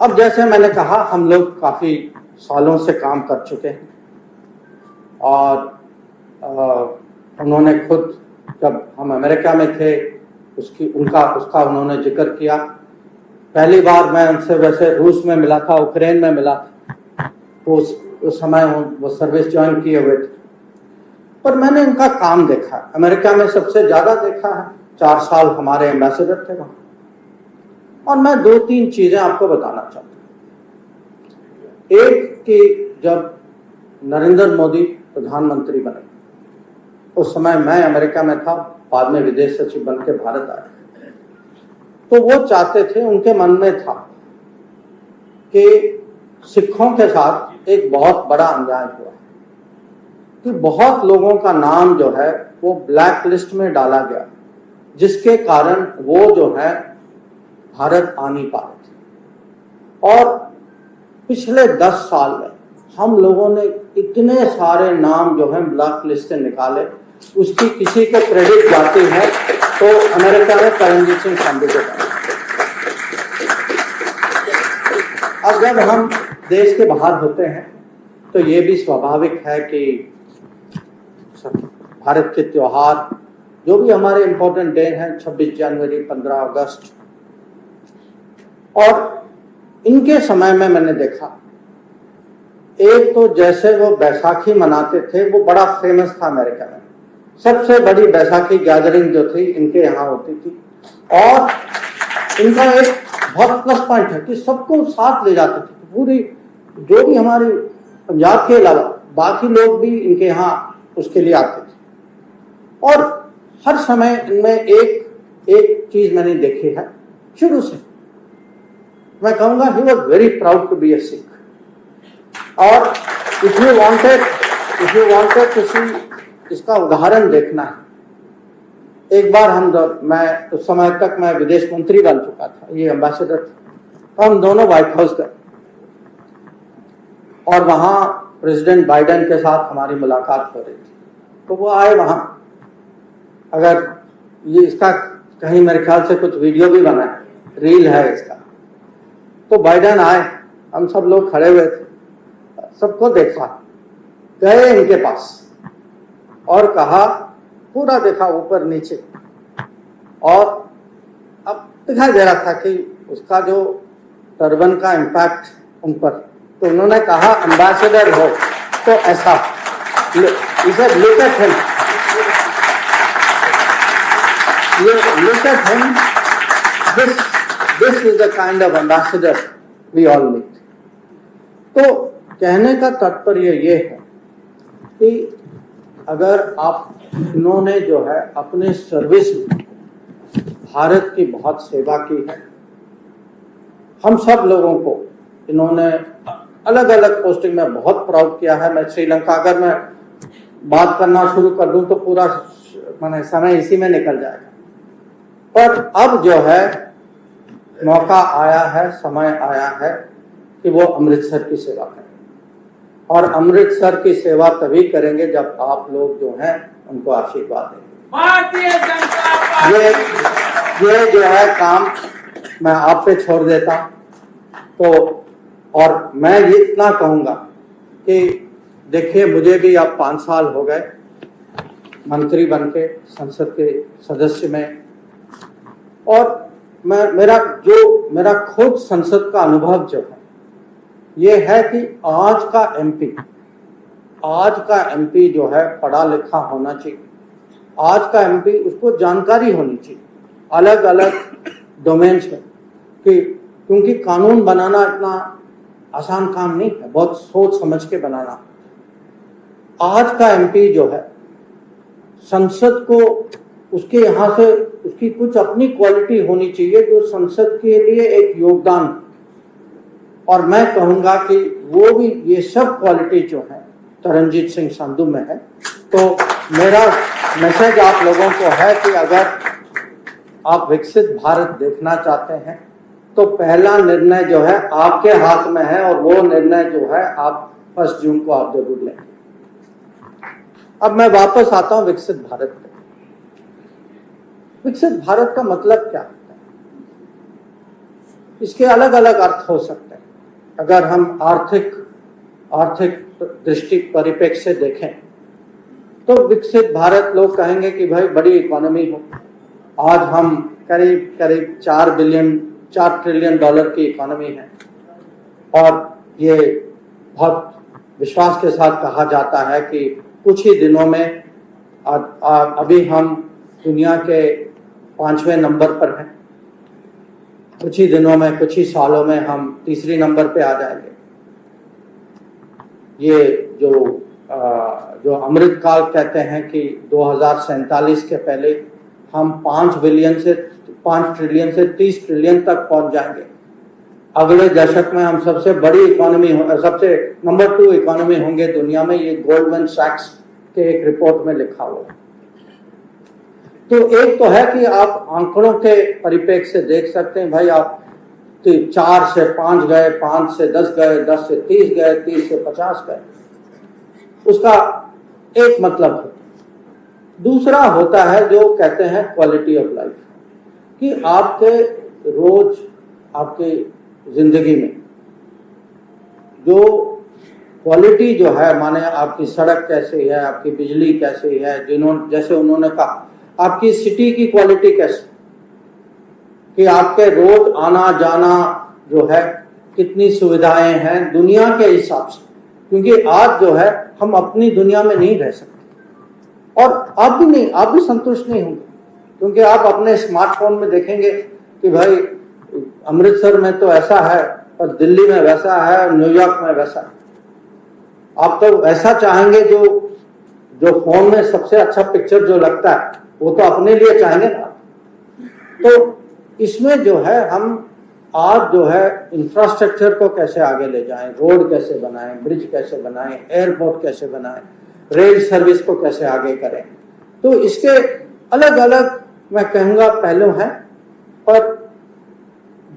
अब जैसे मैंने कहा, हम लोग काफी सालों से काम कर चुके हैं और उन्होंने खुद, जब हम अमेरिका में थे, उसका उन्होंने जिक्र किया। पहली बार मैं उनसे वैसे रूस में मिला था, यूक्रेन में मिला था, तो उस समय वो सर्विस ज्वाइन किए हुए थे। पर मैंने उनका काम देखा, अमेरिका में सबसे ज्यादा देखा है। 4 साल हमारे एम्बेसडर थे वहां। और मैं 2-3 चीजें आपको बताना चाहता हूं। एक कि जब नरेंद्र मोदी प्रधानमंत्री बने, उस समय मैं अमेरिका में था, बाद में विदेश सचिव बन के भारत आया, तो वो चाहते थे, उनके मन में था कि सिखों के साथ एक बहुत बड़ा अन्याय हुआ कि बहुत लोगों का नाम जो है वो ब्लैक लिस्ट में डाला गया, जिसके कारण वो जो है भारत आ नहीं पा रहे थे। और पिछले 10 साल में हम लोगों ने इतने सारे नाम जो है ब्लैक लिस्ट से निकाले, उसकी किसी को क्रेडिट जाती है तो अमेरिका में तरनजीत सिंह संधू को। अब जब हम देश के बाहर होते हैं तो ये भी स्वाभाविक है कि भारत के त्योहार, जो भी हमारे इंपॉर्टेंट डे हैं, 26 जनवरी, 15 अगस्त, और इनके समय में मैंने देखा, एक तो जैसे वो बैसाखी मनाते थे, वो बड़ा फेमस था अमेरिका में। सबसे बड़ी बैसाखी गैदरिंग जो थी इनके यहाँ होती थी, और इनका एक बहुत प्लस पॉइंट है कि सबको साथ ले जाते थे। पूरी जो भी हमारे पंजाब के अलावा बाकी लोग भी इनके यहाँ उसके लिए आते थे। और हर समय इनमें एक चीज मैंने देखी है शुरू से, मैं कहूंगा he was very proud to be a Sikh. और if you wanted to see, इसका उदाहरण देखना है, एक बार मैं उस समय तक मैं विदेश मंत्री बन चुका था, ये एम्बेसडर था, तो हम दोनों व्हाइट हाउस गए और वहां प्रेसिडेंट बाइडेन के साथ हमारी मुलाकात हो रही थी। तो वो आए वहां, अगर ये इसका कहीं मेरे ख्याल से कुछ वीडियो भी बना है, रील है इसका। तो बाइडेन आए, हम सब लोग खड़े हुए थे, सबको देखा, गए इनके पास और कहा, पूरा देखा ऊपर नीचे, और अब दिखाई दे रहा था कि उसका जो टर्बन का इम्पैक्ट उन पर, तो उन्होंने कहा एम्बेसडर हो तो ऐसा, इसे look at him, look at him, this is the kind of ambassador we all need. तो कहने का तात्पर्य ये है कि अगर इन्होंने जो है अपने सर्विस में भारत की बहुत सेवा की है, हम सब लोगों को इन्होंने अलग अलग पोस्टिंग में बहुत प्राउड किया है। मैं श्रीलंका, अगर मैं बात करना शुरू कर दूं तो पूरा माने समय इसी में निकल जाएगा, पर अब जो है मौका आया है, समय आया है कि वो अमृतसर की सेवा करें, और अमृतसर की सेवा तभी करेंगे जब आप लोग जो हैं उनको आशीर्वाद देंगे। भारतीय जनता पार्टी ये जो है काम मैं आप पे छोड़ देता। तो और मैं ये इतना कहूंगा कि देखिए, मुझे भी अब 5 साल हो गए मंत्री बनके, संसद के सदस्य में, और मेरा खुद संसद का अनुभव जो है ये है कि आज का एमपी जो है पढ़ा लिखा होना चाहिए। आज का एमपी, उसको जानकारी होनी चाहिए अलग अलग डोमेन्स में, क्योंकि कानून बनाना इतना आसान काम नहीं है, बहुत सोच समझ के बनाना। आज का एमपी जो है संसद को, उसके यहाँ से उसकी कुछ अपनी क्वालिटी होनी चाहिए जो संसद के लिए एक योगदान, और मैं कहूंगा कि वो भी ये सब क्वालिटी जो है तरनजीत सिंह संधू में है। तो मेरा मैसेज आप लोगों को है कि अगर आप विकसित भारत देखना चाहते हैं तो पहला निर्णय जो है आपके हाथ में है, और वो निर्णय जो है आप 1 जून को आप जरूर लें। अब मैं वापस आता हूं विकसित भारत पे। विकसित भारत का मतलब क्या होता है? इसके अलग अलग अर्थ हो सकते हैं। अगर हम आर्थिक दृष्टि परिप्रेक्ष्य से देखें तो विकसित भारत लोग कहेंगे कि भाई बड़ी इकोनॉमी हो, आज हम करीब करीब 4 ट्रिलियन डॉलर की इकोनॉमी है, और ये बहुत विश्वास के साथ कहा जाता है कि कुछ ही दिनों में अभी हम दुनिया के 5वें नंबर पर हैं, कुछ ही दिनों में, कुछ ही सालों में हम तीसरी नंबर पे आ जाएंगे। ये जो अमृत काल कहते हैं कि 2047 के पहले हम 5 ट्रिलियन से 30 ट्रिलियन तक पहुंच जाएंगे। अगले दशक में हम सबसे बड़ी इकोनॉमी, सबसे नंबर 2 इकोनॉमी होंगे दुनिया में। ये गोल्डमैन सैक्स के एक रिपोर्ट में लिखा हुआ है। तो एक तो है कि आप आंकड़ों के परिप्रेक्ष्य से देख सकते हैं, भाई आप 4 से 5 गए, 5 से 10 गए, 10 से 30 गए, 30 से 50 गए, उसका एक मतलब होता है। दूसरा होता है जो कहते हैं क्वालिटी ऑफ लाइफ, कि आपके रोज आपके जिंदगी में जो क्वालिटी जो है, माने आपकी सड़क कैसी है, आपकी बिजली कैसी है, जैसे उन्होंने कहा आपकी सिटी की क्वालिटी कैसी, कि आपके रोज आना जाना जो है कितनी सुविधाएं हैं दुनिया के हिसाब से, क्योंकि आज जो है हम अपनी दुनिया में नहीं रह सकते, और आप भी संतुष्ट नहीं होंगे, क्योंकि आप अपने स्मार्टफोन में देखेंगे कि भाई अमृतसर में तो ऐसा है, और दिल्ली में वैसा है, न्यूयॉर्क में वैसा है। आप तो ऐसा चाहेंगे जो फोन में सबसे अच्छा पिक्चर जो लगता है वो तो अपने लिए चाहेंगे ना। तो इसमें जो है हम आज जो है इंफ्रास्ट्रक्चर को कैसे आगे ले जाएं, रोड कैसे बनाएं, ब्रिज कैसे बनाएं, एयरपोर्ट कैसे बनाएं, रेल सर्विस को कैसे आगे करें, तो इसके अलग अलग मैं कहूँगा पहलू हैं। पर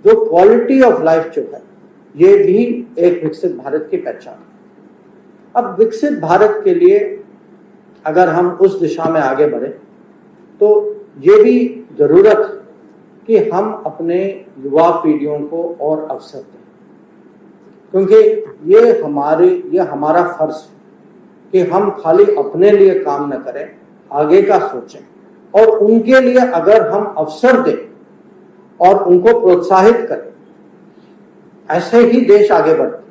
जो क्वालिटी ऑफ लाइफ जो है ये भी एक विकसित भारत की पहचान है। अब विकसित भारत के लिए अगर हम उस दिशा में आगे बढ़े तो ये भी जरूरत है कि हम अपने युवा पीढ़ियों को और अवसर दें, क्योंकि ये हमारा फर्ज है कि हम खाली अपने लिए काम न करें, आगे का सोचें, और उनके लिए अगर हम अवसर दें और उनको प्रोत्साहित करें, ऐसे ही देश आगे बढ़ते।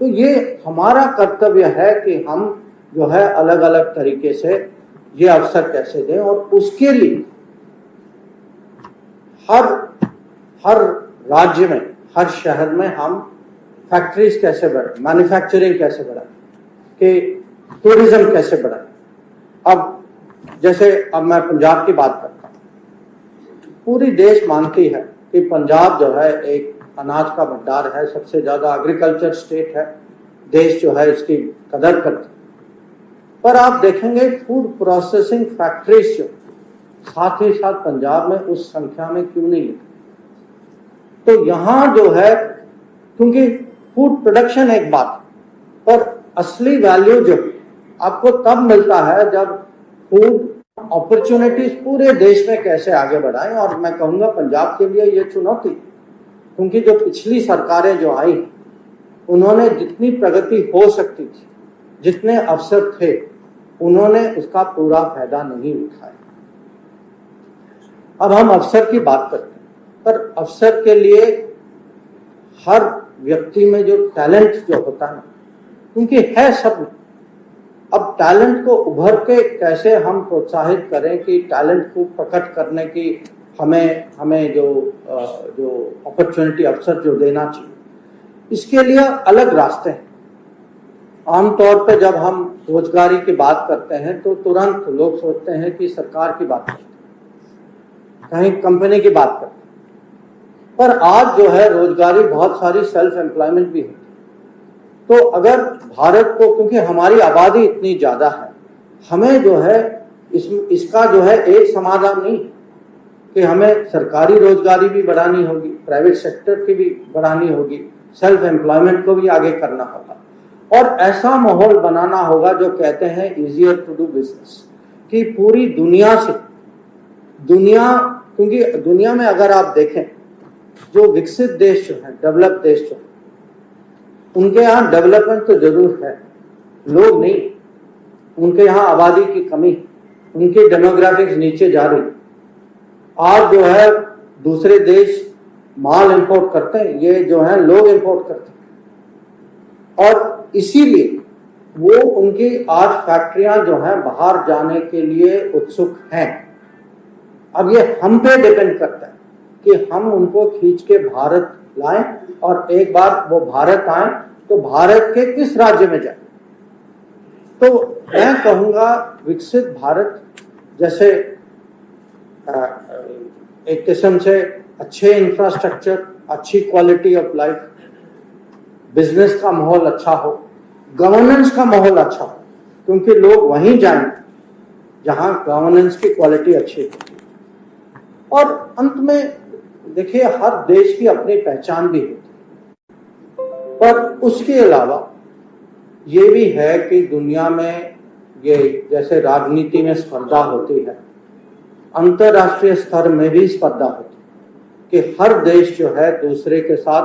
तो ये हमारा कर्तव्य है कि हम जो है अलग अलग तरीके से ये अवसर कैसे दें, और उसके लिए हर राज्य में, हर शहर में हम फैक्ट्रीज कैसे बढ़ाएं, मैन्युफैक्चरिंग कैसे बढ़ाएं, कि टूरिज्म कैसे बढ़ाएं। अब मैं पंजाब की बात करता हूँ। पूरी देश मानती है कि पंजाब जो है एक अनाज का भंडार है, सबसे ज्यादा एग्रीकल्चर स्टेट है, देश जो है इसकी कदर करती है। पर आप देखेंगे फूड प्रोसेसिंग फैक्ट्रीज जो साथ ही साथ पंजाब में उस संख्या में क्यों नहीं है। तो यहाँ जो है, क्योंकि फूड प्रोडक्शन एक बात, पर असली वैल्यू जो आपको तब मिलता है जब फूड अपॉर्चुनिटीज पूरे देश में कैसे आगे बढ़ाएं। और मैं कहूँगा पंजाब के लिए ये चुनौती, क्योंकि जो पिछली सरकारें जो आई उन्होंने जितनी प्रगति हो सकती थी, जितने अवसर थे, उन्होंने उसका पूरा फायदा नहीं उठाया। अब हम अवसर की बात करते हैं, पर अवसर के लिए हर व्यक्ति में जो टैलेंट जो होता है ना, क्योंकि है सब में, अब टैलेंट को उभर के कैसे हम प्रोत्साहित करें कि टैलेंट को प्रकट करने की हमें जो अपॉर्चुनिटी, अवसर जो देना चाहिए, इसके लिए अलग रास्ते हैं। आमतौर पे जब हम रोजगारी की बात करते हैं तो तुरंत लोग सोचते हैं कि सरकार की बात करते हैं, कहीं कंपनी की बात करते हैं, पर आज जो है रोजगारी बहुत सारी सेल्फ एम्प्लॉयमेंट भी है। तो अगर भारत को, क्योंकि हमारी आबादी इतनी ज्यादा है, हमें जो है इसका जो है एक समाधान नहीं कि हमें सरकारी रोजगारी भी बढ़ानी होगी, प्राइवेट सेक्टर की भी बढ़ानी होगी, सेल्फ एम्प्लॉयमेंट को भी आगे करना होगा, और ऐसा माहौल बनाना होगा जो कहते हैं इजियर टू डू बिजनेस, कि पूरी दुनिया से क्योंकि दुनिया में अगर आप देखें जो विकसित देश जो है, डेवलप देश जो है, उनके यहाँ डेवलपमेंट तो जरूर है, लोग नहीं, उनके यहाँ आबादी की कमी, उनकी डेमोग्राफिक्स नीचे जा रही। आज जो है दूसरे देश माल इंपोर्ट करते हैं, ये जो है लोग इंपोर्ट करते हैं, और इसीलिए वो उनकी आज फैक्ट्रियां जो हैं बाहर जाने के लिए उत्सुक हैं। अब ये हम पे डिपेंड करता है कि हम उनको खींच के भारत लाएं, और एक बार वो भारत आए तो भारत के किस राज्य में जाए। तो मैं कहूंगा विकसित भारत जैसे एक किस्म से अच्छे इंफ्रास्ट्रक्चर, अच्छी क्वालिटी ऑफ लाइफ, बिजनेस का माहौल अच्छा हो, गवर्नेंस का माहौल अच्छा हो, क्योंकि लोग वहीं जाएं जहां गवर्नेंस की क्वालिटी अच्छी होती है। और अंत में देखिए, हर देश की अपनी पहचान भी होती है, पर उसके अलावा ये भी है कि दुनिया में ये जैसे राजनीति में स्पर्धा होती है, अंतरराष्ट्रीय स्तर में भी स्पर्धा होती है कि हर देश जो है दूसरे के साथ,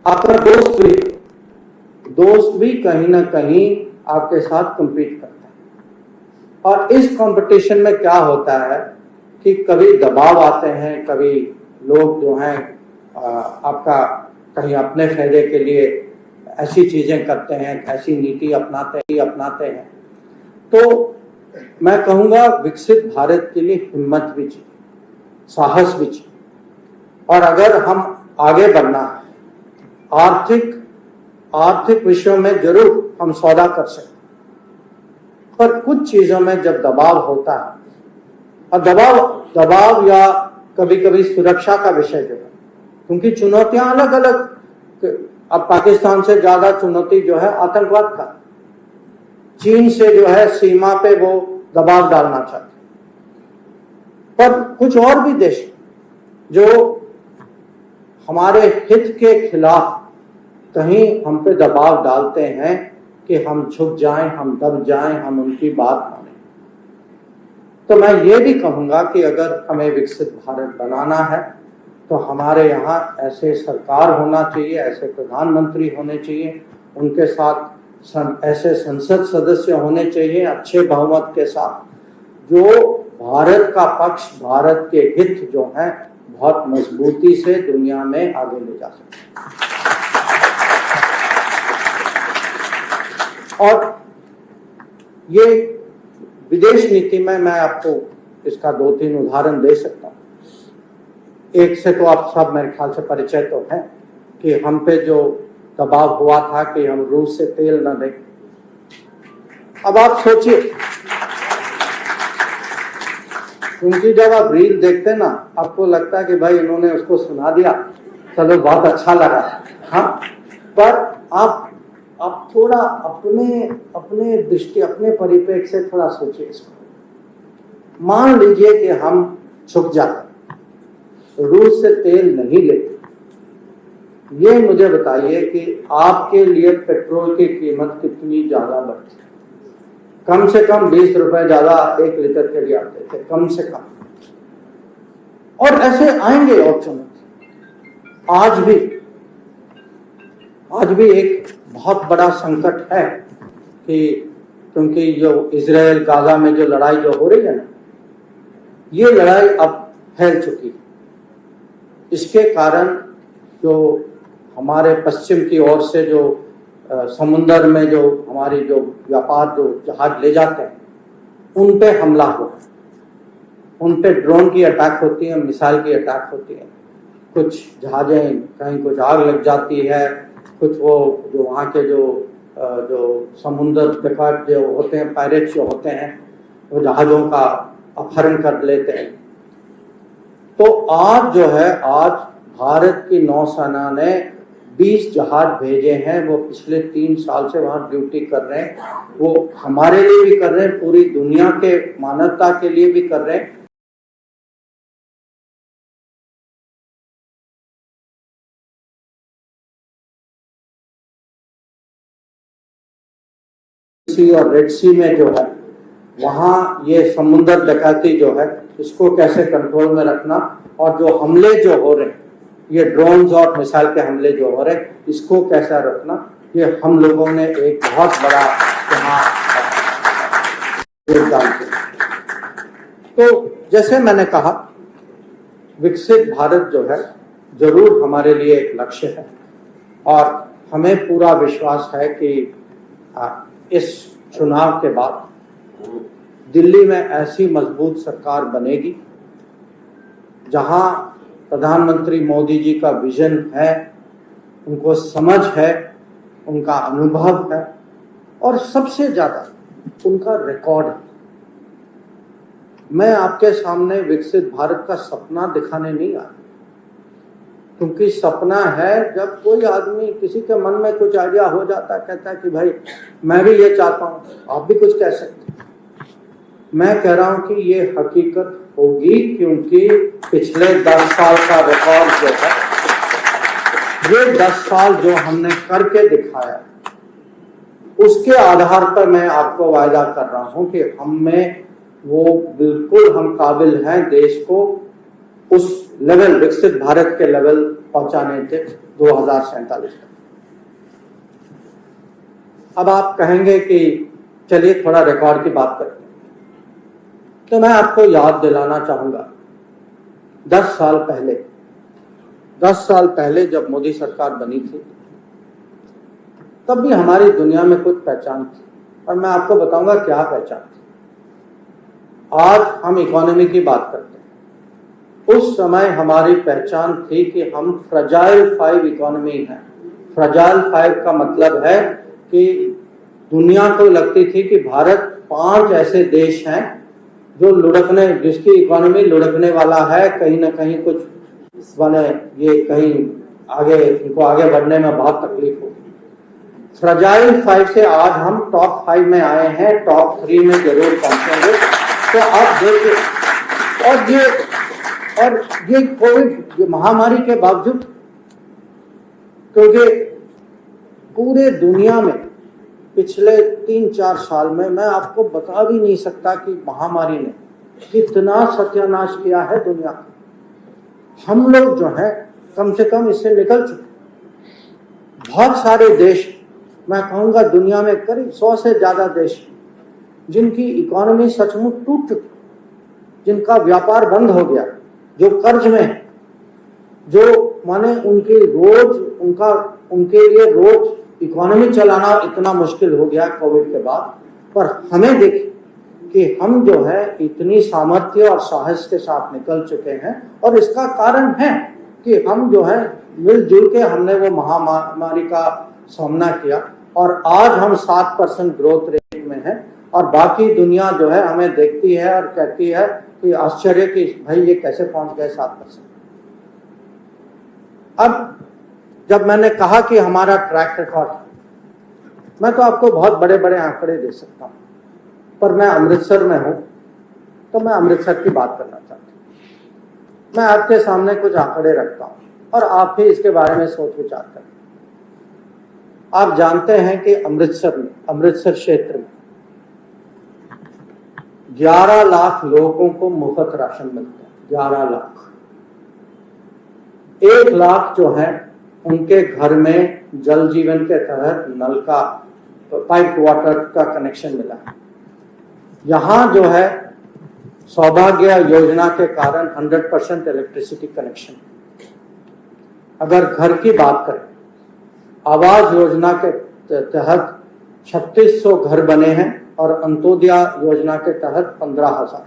आपका दोस्त भी कहीं ना कहीं आपके साथ compete करता है। और इस कंपटीशन में क्या होता है कि कभी दबाव आते हैं, कभी लोग जो हैं आपका कहीं अपने फायदे के लिए ऐसी चीजें करते हैं, ऐसी नीति अपनाते हैं। तो मैं कहूंगा विकसित भारत के लिए हिम्मत भी चाहिए, साहस भी चाहिए, और अगर हम आगे बढ़ना है आर्थिक विषयों में जरूर हम सौदा कर सकते, पर कुछ चीजों में जब दबाव होता है, और दबाव या कभी कभी सुरक्षा का विषय जो है, क्योंकि चुनौतियां अलग अलग, अब पाकिस्तान से ज्यादा चुनौती जो है आतंकवाद का, चीन से जो है सीमा पे वो दबाव डालना चाहते, पर कुछ और भी देश जो हमारे हित के खिलाफ कहीं हम पे दबाव डालते हैं कि हम झुक जाएं, हम दब जाएं, हम उनकी बात मानें। तो मैं ये भी कहूंगा कि अगर हमें विकसित भारत बनाना है तो हमारे यहाँ ऐसे सरकार होना चाहिए, ऐसे प्रधानमंत्री होने चाहिए, उनके साथ ऐसे संसद सदस्य होने चाहिए अच्छे बहुमत के साथ, जो भारत का पक्ष, भारत के हित जो हैं बहुत मजबूती से दुनिया में आगे ले जा सकते। और ये विदेश नीति में मैं आपको इसका 2-3 उदाहरण दे सकता हूँ। एक से तो आप सब मेरे ख्याल से परिचय तो है कि हम पे जो दबाव हुआ था कि हम रूस से तेल न लें। अब आप सोचिए, क्योंकि जब आप रील देखते ना, आपको लगता है कि भाई इन्होंने उसको सुना दिया, चलो बहुत अच्छा लगा, हाँ, पर आप थोड़ा अपने दृष्टि, अपने परिप्रेक्ष्य से थोड़ा सोचिए इसको। मान लीजिए कि हम झुक जाते, रूस से तेल नहीं लेते, ये मुझे बताइए कि आपके लिए पेट्रोल की कीमत कितनी ज्यादा बढ़ती? कम से कम 20 रुपए ज्यादा 1 लीटर के लिए आते थे, कम से कम। और ऐसे आएंगे और चुनौती। आज भी एक बहुत बड़ा संकट है कि क्योंकि जो इजराइल गाजा में जो लड़ाई जो हो रही है ना, ये लड़ाई अब फैल चुकी है। इसके कारण जो हमारे पश्चिम की ओर से जो समुद्र में जो हमारी जो व्यापार जो जहाज ले जाते हैं, उन पे हमला हो, उन पे ड्रोन की अटैक होती है, मिसाइल की अटैक होती है, कुछ जहाजें कहीं कुछ आग लग जाती है, कुछ वो जो वहाँ के जो समुद्र डिफेक्ट जो होते हैं, पायरेट्स जो होते हैं, वो जहाजों का अपहरण कर लेते हैं। तो आज जो है, आज भारत की नौसेना ने 20 जहाज भेजे हैं, वो पिछले 3 साल से वहां ड्यूटी कर रहे हैं। वो हमारे लिए भी कर रहे हैं, पूरी दुनिया के मानवता के लिए भी कर रहे हैं। सी और रेड सी में जो है, वहां ये समुद्र डकैती जो है इसको कैसे कंट्रोल में रखना, और जो हमले जो हो रहे हैं, ये ड्रोन्स और मिसाइल के हमले जो हो रहे हैं, इसको कैसा रखना, ये हम लोगों ने एक बहुत बड़ा यहाँ योगदान किया। तो जैसे मैंने कहा, विकसित भारत जो है जरूर हमारे लिए एक लक्ष्य है, और हमें पूरा विश्वास है कि इस चुनाव के बाद दिल्ली में ऐसी मजबूत सरकार बनेगी जहां प्रधानमंत्री मोदी जी का विजन है, उनको समझ है, उनका अनुभव है, और सबसे ज्यादा उनका रिकॉर्ड है। मैं आपके सामने विकसित भारत का सपना दिखाने नहीं आया, क्योंकि सपना है जब कोई आदमी, किसी के मन में कुछ आइडिया हो जाता है, कहता है कि भाई मैं भी ये चाहता हूं, आप भी कुछ कह सकते हैं। मैं कह रहा हूं कि ये हकीकत होगी, क्योंकि पिछले 10 साल का रिकॉर्ड जो है, ये 10 साल जो हमने करके दिखाया, उसके आधार पर मैं आपको वायदा कर रहा हूं कि हम में वो बिल्कुल हम काबिल हैं देश को उस लेवल, विकसित भारत के लेवल पहुंचाने के 2047 तक। अब आप कहेंगे कि चलिए थोड़ा रिकॉर्ड की बात करते हैं, तो मैं आपको याद दिलाना चाहूंगा 10 साल पहले जब मोदी सरकार बनी थी, तब भी हमारी दुनिया में कुछ पहचान थी, और मैं आपको बताऊंगा क्या पहचान थी। आज हम इकोनॉमी की बात करते हैं, उस समय हमारी पहचान थी कि हम फ्रजाइल 5 इकोनॉमी है। फ्रजाइल 5 का मतलब है कि दुनिया को लगती थी कि भारत 5 ऐसे देश हैं जो लुढ़कने, जिसकी इकोनॉमी लुढ़कने वाला है, कहीं ना कहीं कुछ बने, ये कहीं आगे, इनको आगे बढ़ने में बहुत तकलीफ होगी। फ्रजाइल 5 से आज हम टॉप 5 में आए हैं, टॉप 3 में जरूर पहुंचेंगे। तो आप देखिए, और ये कोविड महामारी के बावजूद, क्योंकि पूरे दुनिया में पिछले 3-4 साल में मैं आपको बता भी नहीं सकता कि महामारी ने कितना सत्यानाश किया है दुनिया का। हम लोग जो है कम से कम इससे निकल चुके। बहुत सारे देश, मैं कहूंगा दुनिया में करीब 100 से ज्यादा देश, जिनकी इकोनॉमी सचमुच टूट चुकी, जिनका व्यापार बंद हो गया, जो कर्ज में है, जो माने उनके लिए रोज इकोनॉमी चलाना इतना मुश्किल हो गया कोविड के बाद। पर हमें देखिए कि हम जो है इतनी सामर्थ्य और साहस के साथ निकल चुके हैं, और इसका कारण है कि हम जो है मिलजुल के हमने वो महामारी का सामना किया, और आज हम 7% ग्रोथ रेट में हैं, और बाकी दुनिया जो है हमें देखती है और कहती है कि आश्चर्य कि भाई ये कैसे पहुंच गए 7%। अब जब मैंने कहा कि हमारा ट्रैक रिकॉर्ड, मैं तो आपको बहुत बड़े बड़े आंकड़े दे सकता हूं, पर मैं अमृतसर में हूं तो मैं अमृतसर की बात करना चाहता हूं। मैं आपके सामने कुछ आंकड़े रखता हूं, और आप भी इसके बारे में सोच विचार करें। आप जानते हैं कि अमृतसर क्षेत्र में 11 लाख लोगों को मुफ्त राशन मिलता है। 11 लाख। 1 लाख जो है उनके घर में जल जीवन के तहत नल का, पाइप वाटर का कनेक्शन मिला है। यहां जो है सौभाग्य योजना के कारण 100% इलेक्ट्रिसिटी कनेक्शन। अगर घर की बात करें, आवास योजना के तहत 3600 घर बने हैं, और अंत्योदय योजना के तहत 15,000।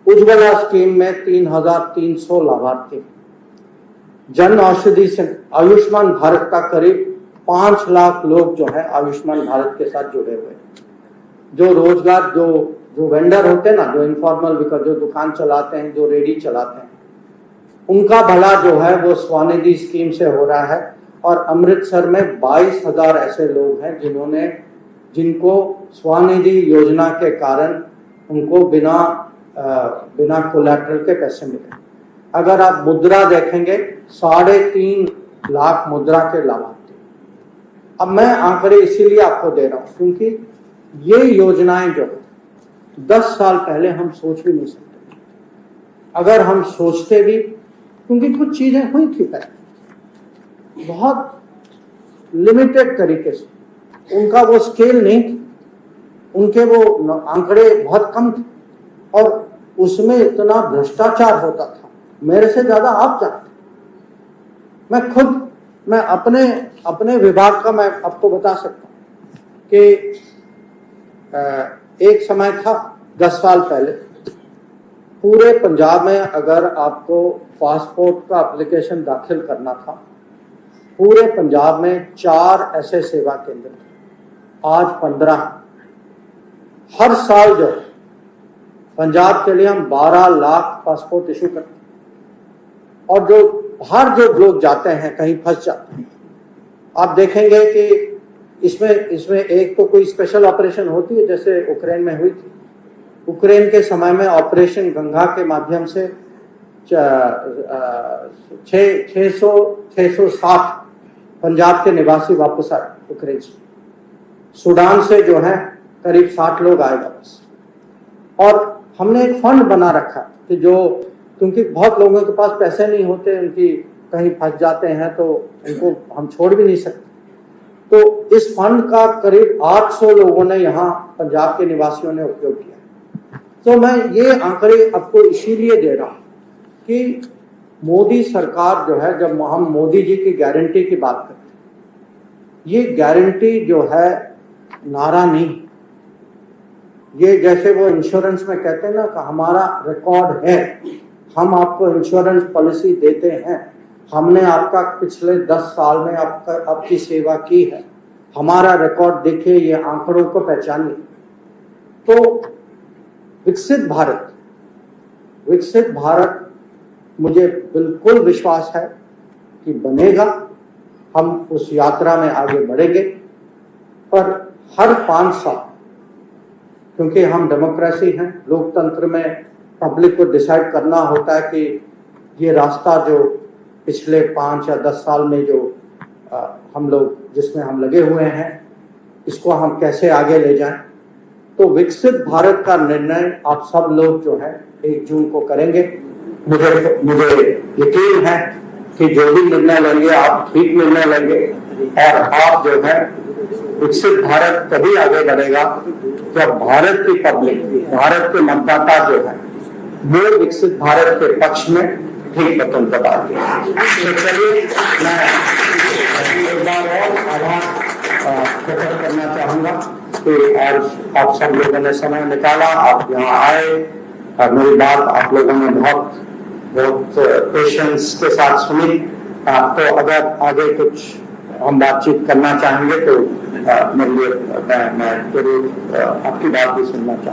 उज्ज्वला स्कीम में 3,300 लाभार्थी। जन औषधि से आयुष्मान भारत का करीब 5 लाख लोग जो है आयुष्मान भारत के साथ जुड़े हुए हैं। जो रोजगार, जो वेंडर होते हैं ना, जो इनफॉर्मल विकल्प, जो दुकान चलाते हैं, जो रेडी चलाते हैं, उनका भला जो है वो स्वनिधि स्कीम से हो रहा है। और अमृतसर में 22,000 ऐसे लोग हैं जिनको स्वनिधि योजना के कारण उनको बिना कोलैटरल के पैसे मिले। अगर आप मुद्रा देखेंगे, 3.5 लाख मुद्रा के लाभार्थी। अब मैं आंकड़े इसीलिए आपको दे रहा हूं क्योंकि ये योजनाएं जो 10 साल पहले हम सोच भी नहीं सकते। अगर हम सोचते भी, क्योंकि कुछ चीजें हुई थी पहले बहुत लिमिटेड तरीके से, उनका वो स्केल नहीं थी, उनके वो आंकड़े बहुत कम थे और उसमें इतना भ्रष्टाचार होता था, मेरे से ज्यादा आप जानते। मैं अपने विभाग का मैं आपको बता सकता हूँ कि एक समय था 10 साल पहले, पूरे पंजाब में अगर आपको पासपोर्ट का एप्लीकेशन दाखिल करना था, पूरे पंजाब में 4 ऐसे सेवा केंद्र थे, आज 15। हर साल जो पंजाब के लिए हम 12 लाख पासपोर्ट इशू करते हैं और जो बाहर जो लोग जाते हैं कहीं फंस जाते हैं, आप देखेंगे कि इसमें एक तो कोई स्पेशल ऑपरेशन होती है जैसे यूक्रेन में हुई थी। यूक्रेन के समय में ऑपरेशन गंगा के माध्यम से 660 पंजाब के निवासी वापस आए यूक्रेन से। सूडान से जो है करीब 60 लोग आए वापस। और हमने एक फंड बना रखा कि जो, क्योंकि बहुत लोगों के पास पैसे नहीं होते, उनकी कहीं फंस जाते हैं तो उनको हम छोड़ भी नहीं सकते, तो इस फंड का करीब 800 लोगों ने यहाँ पंजाब के निवासियों ने उपयोग किया। तो मैं ये आंकड़े आपको इसीलिए दे रहा हूँ कि मोदी सरकार जो है, जब हम मोदी जी की गारंटी की बात करते हैं, ये गारंटी जो है नारा नहीं, ये जैसे वो इंश्योरेंस में कहते हैं ना कि हमारा रिकॉर्ड है, हम आपको इंश्योरेंस पॉलिसी देते हैं, हमने आपका पिछले 10 साल में आपकी सेवा की है, हमारा रिकॉर्ड देखिए, ये आंकड़ों को पहचानिए। तो विकसित भारत मुझे बिल्कुल विश्वास है कि बनेगा। हम उस यात्रा में आगे बढ़ेंगे, पर हर 5 साल, क्योंकि हम डेमोक्रेसी हैं, लोकतंत्र में पब्लिक को डिसाइड करना होता है कि ये रास्ता जो पिछले 5 या 10 साल में जो हम लोग जिसमें हम लगे हुए हैं, इसको हम कैसे आगे ले जाएं। तो विकसित भारत का निर्णय आप सब लोग जो है 1 जून को करेंगे। मुझे यकीन है कि जो भी निर्णय लेंगे आप ठीक निर्णय लेंगे, और आप जो है विकसित भारत तभी आगे बढ़ेगा जब भारत की पब्लिक, भारत के मतदाता जो है वो विकसित भारत के पक्ष में ठीक बटन दबा दिया। तो चलिए, मैं एक बार और आभार प्रकट करना चाहूंगा कि आज आप सब लोगों ने समय निकाला, आप यहाँ आए और मेरी बात आप लोगों ने बहुत पेशेंस के साथ सुनी। तो अगर आगे कुछ हम बातचीत करना चाहेंगे तो मेरे लिए मैं जरूर आपकी बात भी सुनना चाहूँगा।